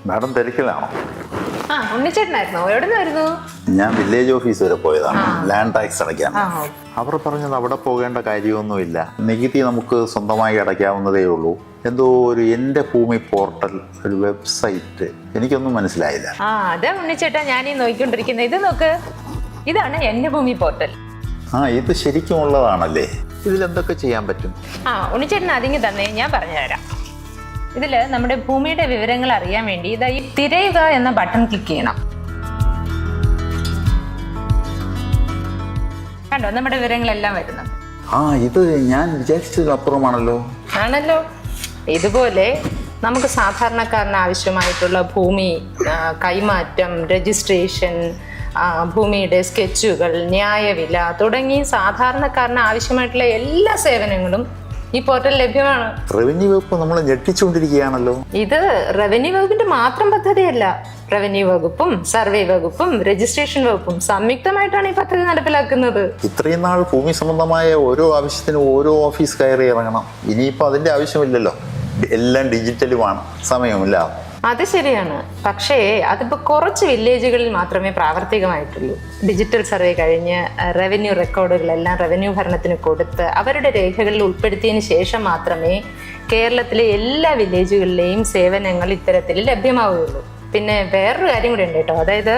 Madam തിരക്കിലാണോ? ഉണ്ണിച്ചേട്ടനായിരുന്നോ? എവിടെ നിന്നായിരുന്നു? ഞാൻ വില്ലേജ് ഓഫീസ് വരെ പോയതാണ്, ലാൻഡ് ടാക്സ് അടയ്ക്കാൻ. അവർ പറഞ്ഞത് അവിടെ പോകേണ്ട കാര്യമൊന്നുമില്ല, നികുതി നമുക്ക് സ്വന്തമായി അടയ്ക്കാവുന്നതേ ഉള്ളൂ. എന്തോ ഒരു എൻ്റെ ഭൂമി പോർട്ടൽ, ഒരു വെബ്സൈറ്റ്, എനിക്കൊന്നും മനസ്സിലായില്ല. അതെ ഉണ്ണിച്ചേട്ടാ, ഞാനീ നോക്കിക്കൊണ്ടിരിക്കുന്നത്. ഇത് നോക്ക്, ഇതാണ് എൻ്റെ ഭൂമി പോർട്ടൽ. ഇത് ശരിക്കും ഉള്ളതാണല്ലേ? ഇതിലെന്തൊക്കെ ചെയ്യാൻ പറ്റും? ഉണ്ണിച്ചേട്ടൻ അതിങ്ങി തന്നെ ഞാൻ പറഞ്ഞുതരാം. ഇതിൽ നമ്മുടെ ഭൂമിയുടെ വിവരങ്ങൾ അറിയാൻ വേണ്ടി ഇതാ ഈ തിരയുക എന്ന ബട്ടൺ ക്ലിക്ക് ചെയ്യണം. കണ്ടോ, നമ്മുടെ വിവരങ്ങളെല്ലാം വരുന്നുണ്ട്. ഇത് ഞാൻ വിചാരിച്ചതിലപ്പുറമാണല്ലോ. ആണല്ലോ. ഇതുപോലെ നമുക്ക് സാധാരണക്കാരന് ആവശ്യമായിട്ടുള്ള ഭൂമി കൈമാറ്റം, രജിസ്ട്രേഷൻ, ഭൂമിയുടെ സ്കെച്ചുകൾ, ന്യായവില തുടങ്ങി സാധാരണക്കാരന് ആവശ്യമായിട്ടുള്ള എല്ലാ സേവനങ്ങളും ഈ പോർട്ടൽ ലഭ്യമാണ്. റവന്യൂ വകുപ്പ് നമ്മൾ ഞെട്ടിച്ചുകൊണ്ടിരിക്കുകയാണല്ലോ. ഇത് റവന്യൂ വകുപ്പിന്റെ മാത്രം പദ്ധതിയല്ല. റവന്യൂ വകുപ്പും സർവേ വകുപ്പും രജിസ്ട്രേഷൻ വകുപ്പും സംയുക്തമായിട്ടാണ് ഈ പദ്ധതി നടപ്പിലാക്കുന്നത്. ഇത്രയും നാൾ ഭൂമി സംബന്ധമായ ഓരോ ആവശ്യത്തിനും ഓരോ ഓഫീസ് കയറി ഇറങ്ങണം. ഇനിയിപ്പോൾ അതിന്റെ ആവശ്യമില്ലല്ലോ, എല്ലാം ഡിജിറ്റലുമാണ്, സമയമില്ല. അത് ശരിയാണ്. പക്ഷേ അതിപ്പോൾ കുറച്ച് വില്ലേജുകളിൽ മാത്രമേ പ്രാവർത്തികമായിട്ടുള്ളൂ. ഡിജിറ്റൽ സർവേ കഴിഞ്ഞ് റവന്യൂ റെക്കോർഡുകളെല്ലാം റവന്യൂ ഭരണത്തിന് കൊടുത്ത് അവരുടെ രേഖകളിൽ ഉൾപ്പെടുത്തിയതിന് ശേഷം മാത്രമേ കേരളത്തിലെ എല്ലാ വില്ലേജുകളിലെയും സേവനങ്ങൾ ഇത്തരത്തിൽ ലഭ്യമാവുകയുള്ളൂ. പിന്നെ വേറൊരു കാര്യം കൂടി ഉണ്ട് കേട്ടോ. അതായത്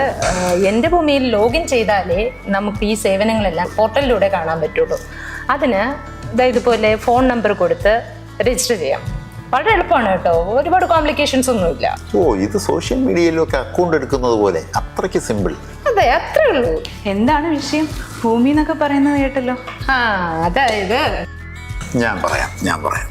എൻ്റെ ഭൂമിയിൽ ലോഗിൻ ചെയ്താലേ നമുക്ക് ഈ സേവനങ്ങളെല്ലാം പോർട്ടലിലൂടെ കാണാൻ പറ്റുള്ളൂ. അതിന് ഇതുപോലെ ഫോൺ നമ്പർ കൊടുത്ത് രജിസ്റ്റർ ചെയ്യാം. വളരെ എളുപ്പമാണ് കേട്ടോ, ഒരുപാട് കോംപ്ലിക്കേഷൻസ് ഒന്നുമില്ല. ഇത് സോഷ്യൽ മീഡിയയിലൊക്കെ അക്കൗണ്ട് എടുക്കുന്നത് പോലെ അത്രയ്ക്ക് സിമ്പിൾ. അതെ, അത്രേ ഉള്ളൂ. എന്താണ് വിഷയം? ഭൂമി എന്നൊക്കെ പറയുന്നത് കേട്ടല്ലോ. അതായത് ഞാൻ പറയാം.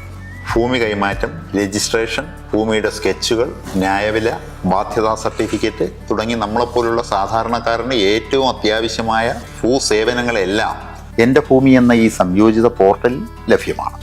ഭൂമി കൈമാറ്റം, രജിസ്ട്രേഷൻ, ഭൂമിയുടെ സ്കെച്ചുകൾ, ന്യായവില, ബാധ്യതാ സർട്ടിഫിക്കറ്റ് തുടങ്ങി നമ്മളെപ്പോലുള്ള സാധാരണക്കാരന് ഏറ്റവും അത്യാവശ്യമായ ഭൂസേവനങ്ങളെല്ലാം എൻ്റെ ഭൂമി എന്ന ഈ സംയോജിത പോർട്ടലിൽ ലഭ്യമാണ്.